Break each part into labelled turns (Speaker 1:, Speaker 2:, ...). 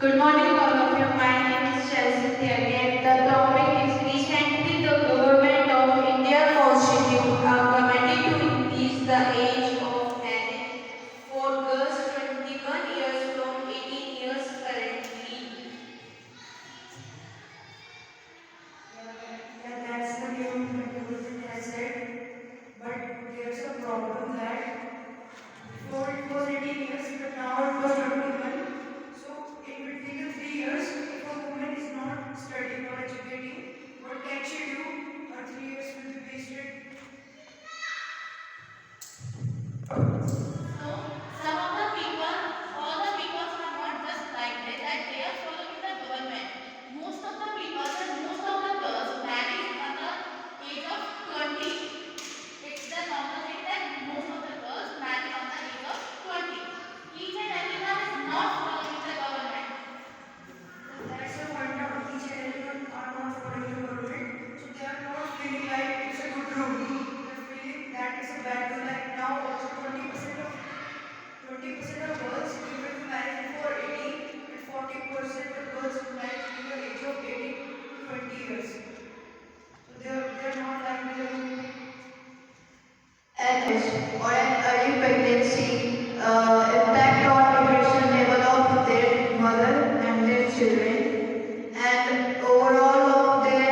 Speaker 1: Good morning, all of you. My name is Chelsea again. The topic is recently the government of India constitute a committee to increase the age of marriage for girls 21 years from 18 years currently.
Speaker 2: Yeah, that's the new government has said, but there's a problem that before it was 18 years, but now it was 21. So in between the 3 years, if a woman is not studying or educating, what can she do? Her 3 years will be wasted.
Speaker 1: So, some of the people, all the people are not just like that they are following the government. Most of the people and most of the girls marry at the age of 20. It's the normal thing that most of the girls marry at the age of 20. Each and everyone is not following the government.
Speaker 2: That's the point of each and everyone are not following the government. So they are not feeling like it's a good rule. They are feeling that it's a bad rule. Like now also 20% of girls given to marriage before 18 and 40% of girls who married in the age of 18 to 20 years. So they're not liking the rule.
Speaker 3: And or an early pregnancy impact on nutrition level of their mother and their children and overall of their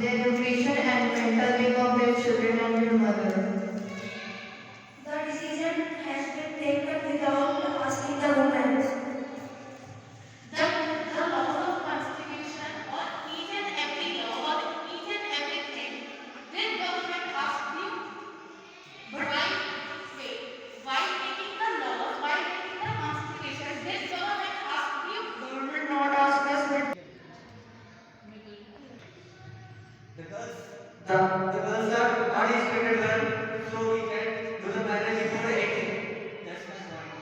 Speaker 3: their nutrition and mental being of their children and their mother.
Speaker 2: The decision has been taken without asking the women.
Speaker 1: The laws of constitution or each and every law or each and everything, this government asks you, but why making the laws, why making the constitution, this government asks you.
Speaker 2: Government not ask us, but
Speaker 4: The girls are not educated well, so we can do the marriage before 18. That's my point.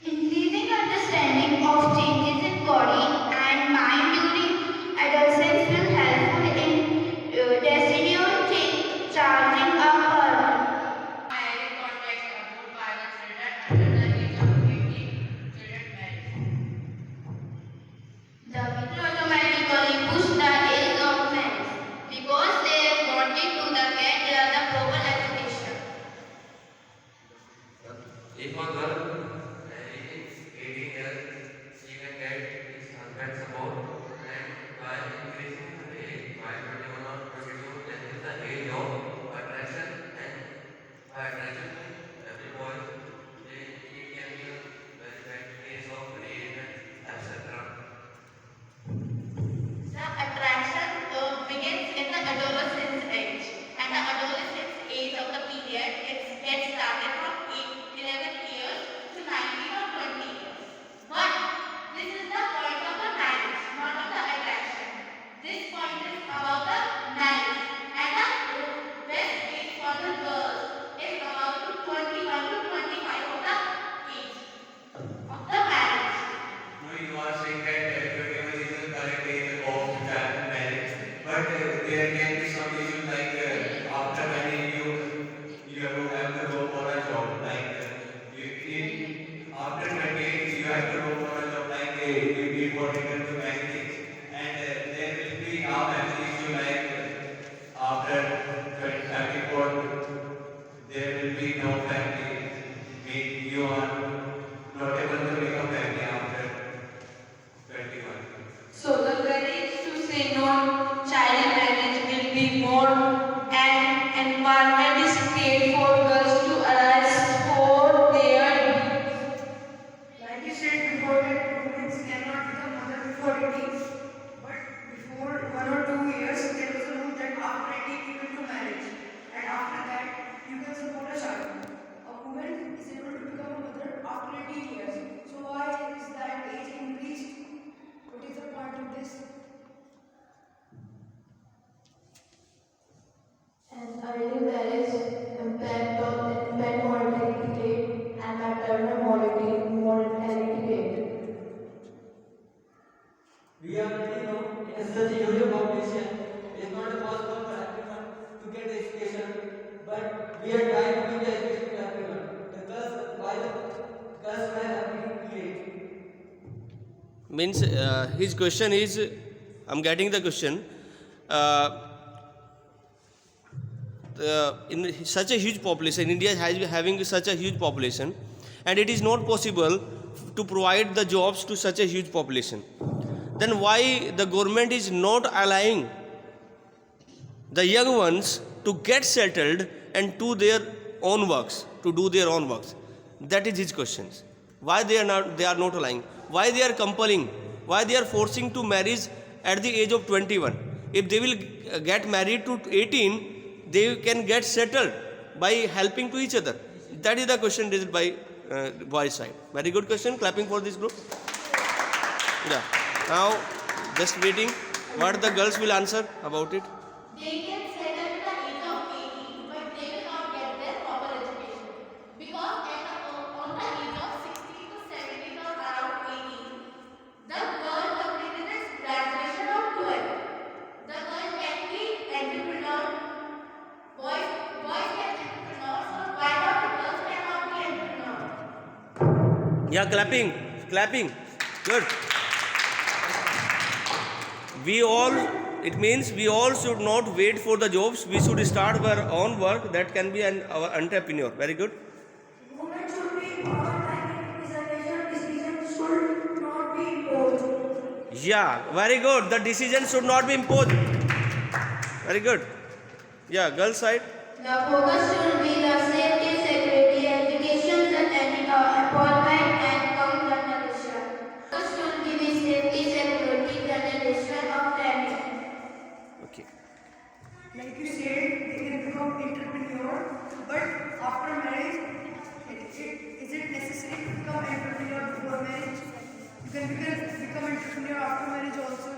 Speaker 3: Increasing understanding of changes in body and mind during adolescence will helpful in destiny or charging a person.
Speaker 1: Marriage contract approved by the children under the age of 18, children marriage.
Speaker 3: The people automatically push the age of marriage because they wanting to get the proper education.
Speaker 5: If a girl is 18 years, she can get his husband support, and by increasing her age by 21 or 22, that is the age of attraction, and by attraction, every boy he can be a very bad case of rape and etc.
Speaker 1: The attraction begins in the adolescence age, and the adolescence age of the period gets started from 11 years to 19 or 20 years. But this is the point of the marriage, not of the attraction. This point is about the marriage, and the best age for the girls is about to 21 to 25 of the age of the marriage.
Speaker 4: No, you are saying that 21 is the correct age of child marriage, but there can be some issues like after marrying you have to go for a job like after 28 you have to go for a job like you need for return to many things, and there will be now an issue like after 34 there will be no family, mean you are not able to become family after 21.
Speaker 1: So the courage to say no child marriage will be more, and environment is created for girls to arise for their dreams.
Speaker 2: like you said before that women cannot become mother before 18. But before 1 or 2 years, there was a rule that after 18 you can do marriage. And after that, you can support a child. A woman is able to become a mother after 18 years. So why is that age increased? What is the point of this?
Speaker 3: And early marriage impact on infant mortality rate and maternal mortality rate.
Speaker 6: We already know in such a huge population, it is not possible for everyone to get education, but we are trying to give the education to everyone. The
Speaker 7: Means his question is, I'm getting the question. Uh, in such a huge population, India has having such a huge population, and it is not possible to provide the jobs to such a huge population. Then why the government is not allowing the young ones to get settled and to their own works, to do their own works? That is his questions. Why they are not allowing? Why they are compelling? Why they are forcing to marriage at the age of 21? If they will get married to 18, they can get settled by helping to each other. That is the question raised by boys side. Very good question. Clapping for this group. Yeah. Now, just waiting. What the girls will answer about it?
Speaker 1: They can settle at the age of 18, but they will not get their proper education. Because on the age of 16 to 17 or around 18, the girl completed its graduation or 12. The girl can be entrepreneur, boys can be entrepreneurs, so why not the girls cannot be entrepreneur?
Speaker 7: Yeah, clapping. Good. It means we all should not wait for the jobs. We should start our own work. That can be our entrepreneur. Very good.
Speaker 2: Women should be empowered and reservation decisions should not be imposed.
Speaker 7: Yeah, very good. The decision should not be imposed. Very good. Yeah, girl side.
Speaker 3: The focus should be the safety, security, education, employment and remuneration. Focus should be the safety, security, generation of training.
Speaker 7: Okay.
Speaker 2: Like you said, they can become entrepreneur, but after marriage, is it necessary to become entrepreneur before marriage? You can become entrepreneur after marriage also.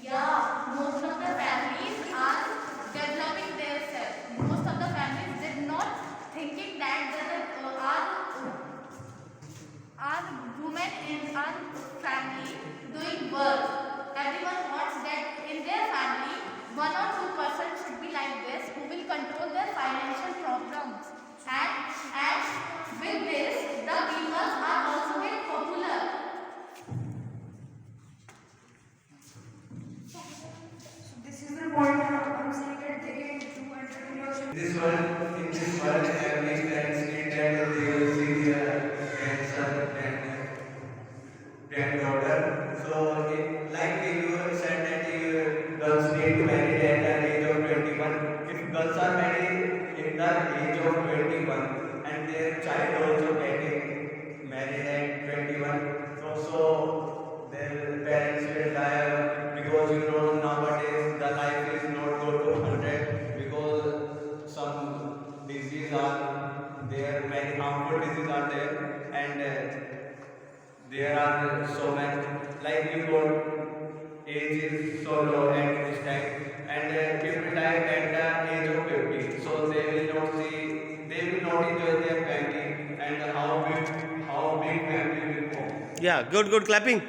Speaker 1: Yeah, most of the families are developing themselves. Most of the families did not thinking that there are women in our family doing work. Everyone wants that in their family, 1 or 2% should be like this who will control their financial problems. And with this, the people are also very popular.
Speaker 2: This is the point I'm saying that they can do entrepreneurship.
Speaker 4: In this world, every parents need that they will see their grandson and granddaughter. So, like you said that girls need to marry at the age of 21. If girls are married in the age of 21 and their child also getting married at 21, so their parents will die because nowadays the life is not go to 100 because some diseases are there, many harmful diseases are there, and there are so many, like we got age is so low at this time, and people die at the age of 50, so they will not enjoy their family, and how big family will form.
Speaker 7: Yeah, good. Clapping.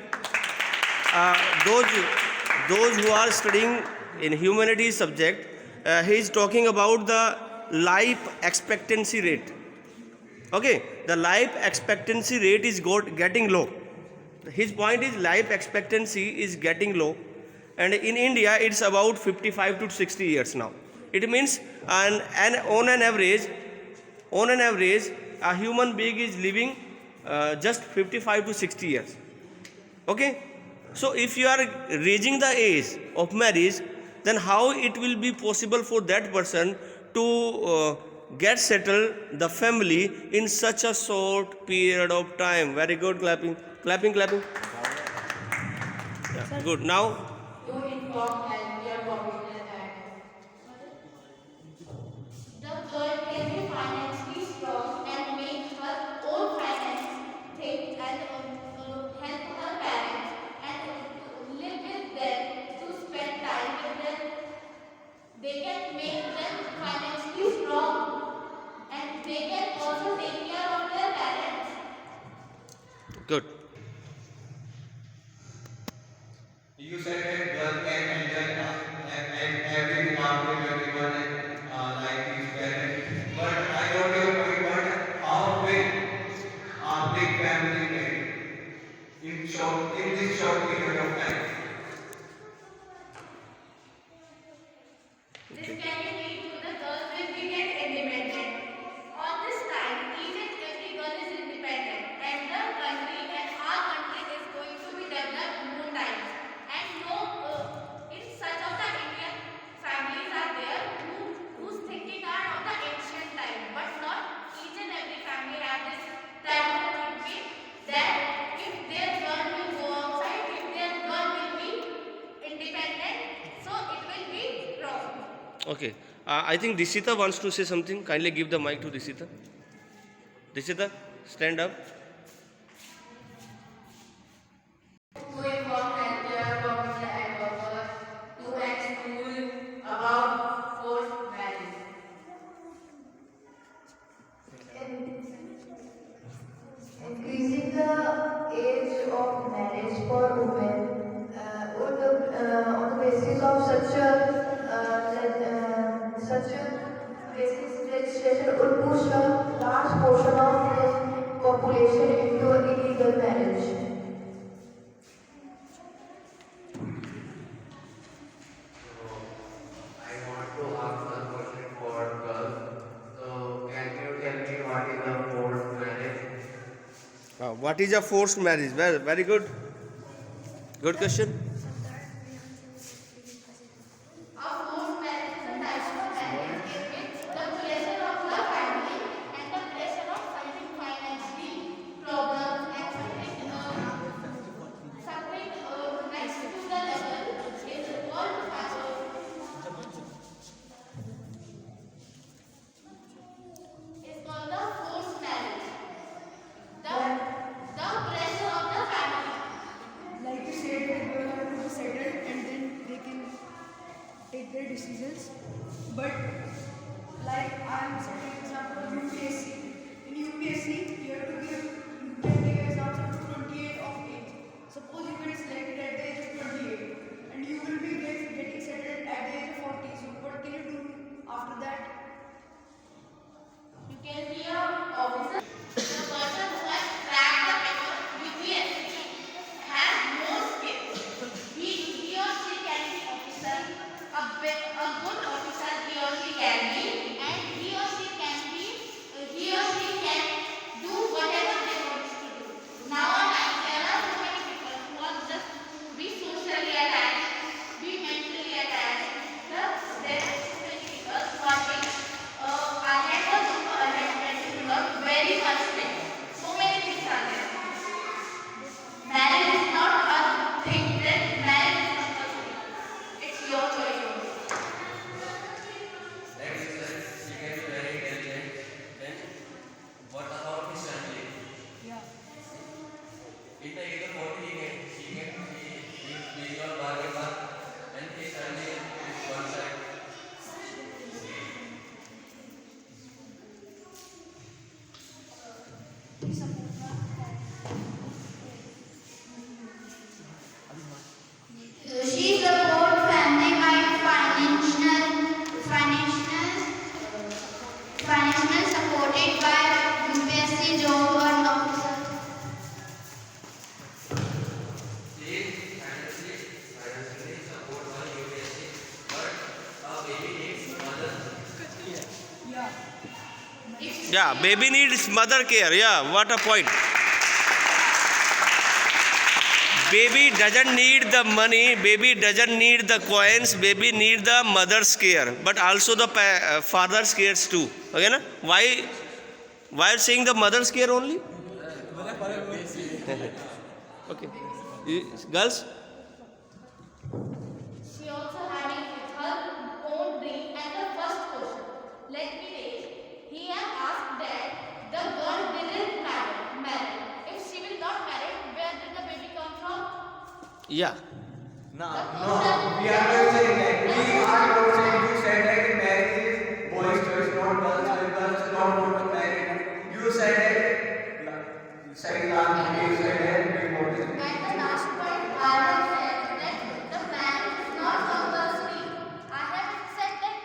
Speaker 7: Those who are studying in humanities subject, he is talking about the life expectancy rate. Okay, the life expectancy rate is getting low. His point is life expectancy is getting low, and in India it's about 55 to 60 years now. It means on an average, a human being is living just 55 to 60 years. Okay, so if you are raising the age of marriage, then how it will be possible for that person to get settled the family in such a short period of time? Very good. Clapping. Yeah, good. Now
Speaker 1: To inform healthcare professional that the girl can be financially strong and make her own finance things and help her parents and live with them to spend time with them. They can make them financially strong and they can also take care of their parents.
Speaker 7: good.
Speaker 4: You said that girl can enjoy everything after 21 like his parents. But I got your point, but how big a big family can in short
Speaker 7: Okay. I think Dishita wants to say something. Kindly give the mic to Dishita. Dishita, stand up.
Speaker 3: To inform healthcare professional and workers to act school about forced marriage.
Speaker 8: Increasing the age of marriage for women on the basis of such a basic legislation would push a large portion of the population into illegal marriage.
Speaker 5: So I want to ask one question for girls. So can you tell me what is a forced marriage?
Speaker 7: What is a forced marriage? Well, very good. Good question.
Speaker 3: A forced marriage is a type of marriage in which the pressure of the family and the pressure of solving financial problems and something next to the level is called the forced marriage. The pressure of the family.
Speaker 2: Like you said, that girls have to be settled and then they can take their decisions. But like I am setting example of UPSC. In UPSC, you have to give you can give exams up to 28 of age. Suppose you get selected at the age of 28 and you will be getting settled at the age of 40. So what can you do after that?
Speaker 3: You can be a officer. The person who has cracked the paper UPSC has more skills. He or she can be officer, a good officer he or she can be, and he or she can do whatever they want to do. Nowadays there are so many people who are just be socially attached, be mentally attached. There are so many people who are being ahead of very much thing. So many things are there. Marriage is not a thing that marriage is compulsory. It's your choice only.
Speaker 5: Next is she can be very intelligent. Then what about his family?
Speaker 2: Yeah.
Speaker 5: In the age of 40, she is beyond bargain bar and his family is one side.
Speaker 3: She supports family by financial supported by UPSC job or officer.
Speaker 5: She is financially supported by UPSC, but a baby needs mother.
Speaker 2: Yeah.
Speaker 7: Yeah, baby needs mother care. Yeah, what a point. Baby doesn't need the money, baby doesn't need the coins, baby need the mother's care, but also the father's cares too. Okay, na? Why are you saying the mother's care only? Okay. Girls?
Speaker 3: She also having her own dream and the first question. Let me raise. He has asked that the girl didn't marry. If she will not marry, where did the baby come from?
Speaker 7: Yeah.
Speaker 4: No, we are not saying that. We are not saying you said that marriage is boys' choice, not girls' choice. Girls don't want to marry. You said that. Second last you said that we want to.
Speaker 3: And the last point, I have said that the marriage is not compulsory. I have said that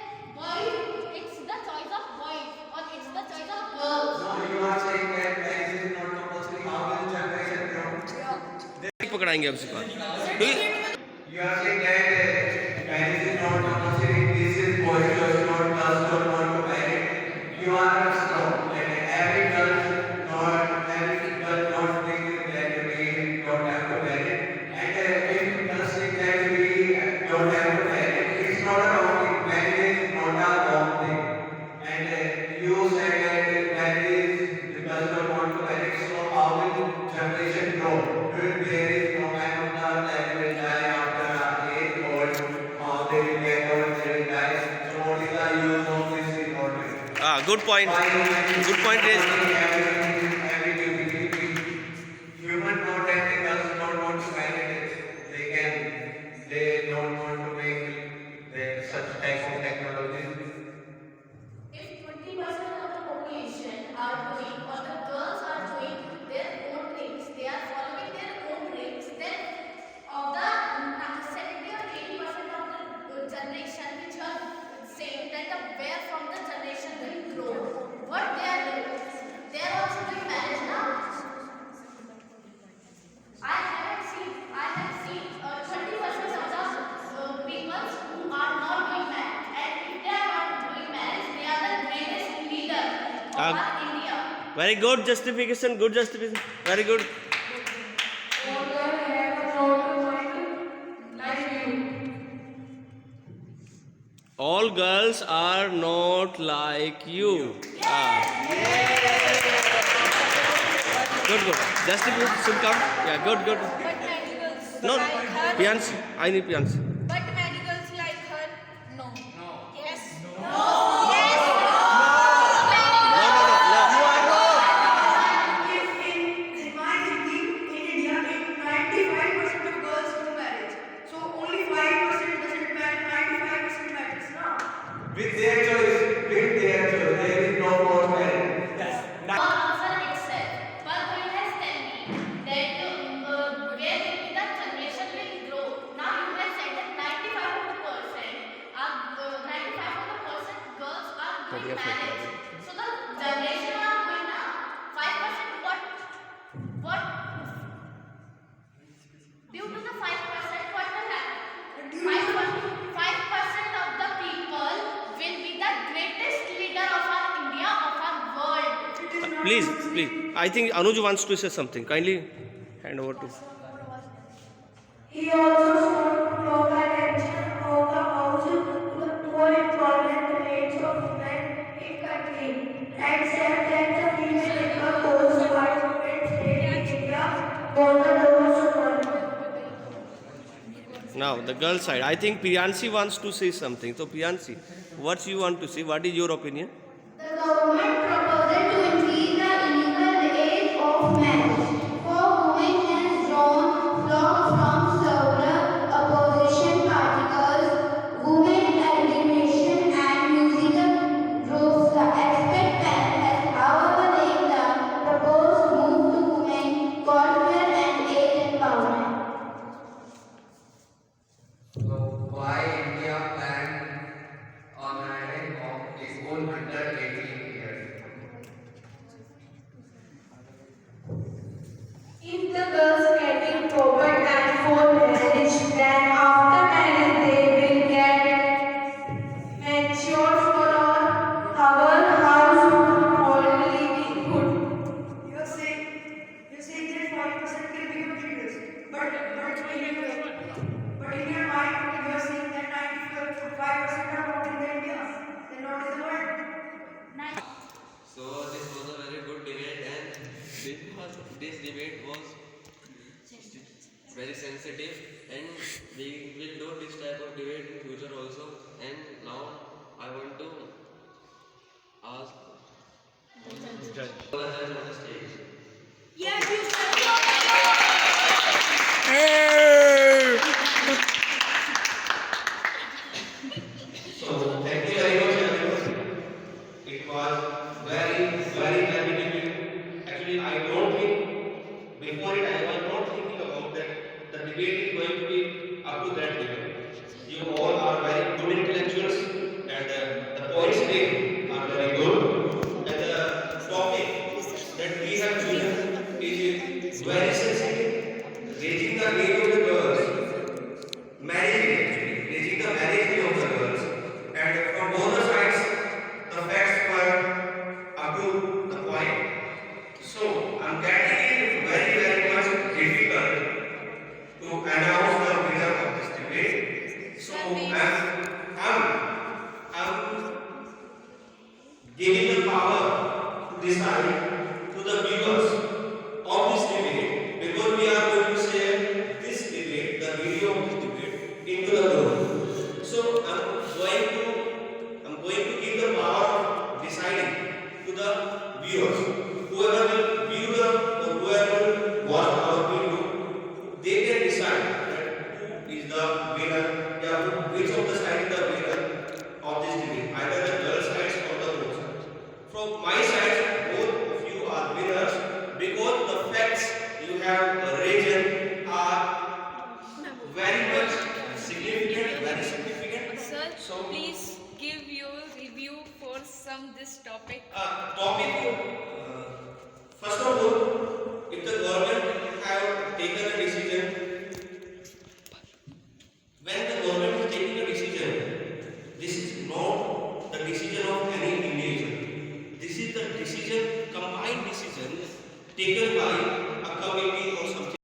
Speaker 3: it's the choice of boys or it's the choice of girls.
Speaker 4: No, you are saying that marriage is not compulsory. How will generation grow?
Speaker 7: पकड़ाएंगे अब इसका ठीक है
Speaker 4: You are saying that marriage is not compulsory. This is boys' choice, not girls don't want to marry. You are wrong. Every girl not think that we don't have to marry. And if girls think that we don't have to marry, it's not a wrong thing. Marriage is not a wrong thing. And you said that marriage is the girls don't want to marry. So how will generation grow? There is no man on the earth that will die after age or
Speaker 7: good point. Good point raised.
Speaker 4: Human not and the girls don't want to manage it. They don't want to make such type of technologies.
Speaker 1: If 20% of the population are doing or the girls are doing their own things, they are following their own dreams, then of the 70 or 80% of the generation which are saying that the where from the generation will grow, what they are doing, they are also doing marriage now. I have seen 30% of the people who are not doing marriage, and if they are not doing marriage, they are the greatest leader of our India.
Speaker 7: Very good justification. Good justification. Very good.
Speaker 2: All girls have a normal mind like you.
Speaker 7: All girls are not like you. Good, good. Justification should come. Yeah, good, good.
Speaker 9: But many girls
Speaker 7: No,
Speaker 9: like her.
Speaker 7: Piansi. I need Piansi.
Speaker 9: But many girls like her. No. Yes.
Speaker 7: No, no, no.
Speaker 2: In my thinking, in India, 95% of girls do marriage. So only 5% doesn't matter, 95% matters, no?
Speaker 4: With their choice, there is no more marriage.
Speaker 1: Our answer itself. But you has tell me that where will be the generation will grow. Now you have said that 95% girls are doing marriage. So the generation are going now. 5% what? Due to the 5%, what will happen? 5% of the people will be the greatest leader of our India, of our world.
Speaker 7: Please, please. I think Anuj wants to say something. Kindly hand over to.
Speaker 8: He also sought to draw attention of the House to the poor employment rates of women in country and said that the female labor force participant state in India was the lowest one.
Speaker 7: Now, the girl side. I think Priyansi wants to say something. So, Priyansi, what you want to say? What is your opinion?
Speaker 3: The government proposal to increase the illegal age of marriage for women has drawn flocks from several opposition particles, women indignation and musical groups. The expert panel has however named the proposed move to women welfare and age empowerment.
Speaker 5: So why India planned on marriage of its own under 18 years?
Speaker 8: If the girls getting proper time for marriage, then after marriage they will get mature for our household living good.
Speaker 2: You're saying that 5% can become leaders. But in your mind, you're saying that 95% are not in the India. They're not in the world.
Speaker 5: So this was a very good debate, and this debate was very sensitive, and we will do this type of debate in future also. And now I want to ask the judge on the stage.
Speaker 4: So thank you very much, everyone. It was very happy debate. Actually, I don't think before it I was not thinking about that the debate is going to be up to that level. You all are very good intellectuals, and the points made are very good. And the topic that we have chosen is very sensitive. Raising the age of the girls, raising the marriage age of the girls, and from both the sides, the facts were up to the point. So I'm getting it very much difficult to announce the winner of this debate. So I'm giving the power to decide to the viewers of this debate, because we are going to share this debate, the video of this debate, into the world. So I'm going to give the power of deciding
Speaker 7: viewers. Whoever will view the or whoever will watch our video, they can decide that who is the winner, which of the side is the winner of this debate, either the girl sides or the both sides. From my side, both of you are winners because the facts you have raised are very much significant, very significant.
Speaker 9: Sir,
Speaker 7: So,
Speaker 9: please give your review for this topic.
Speaker 7: First of all, if the government have taken a decision, when the government is taking a decision, this is not the decision of any individual. This is the decision, combined decision taken by a committee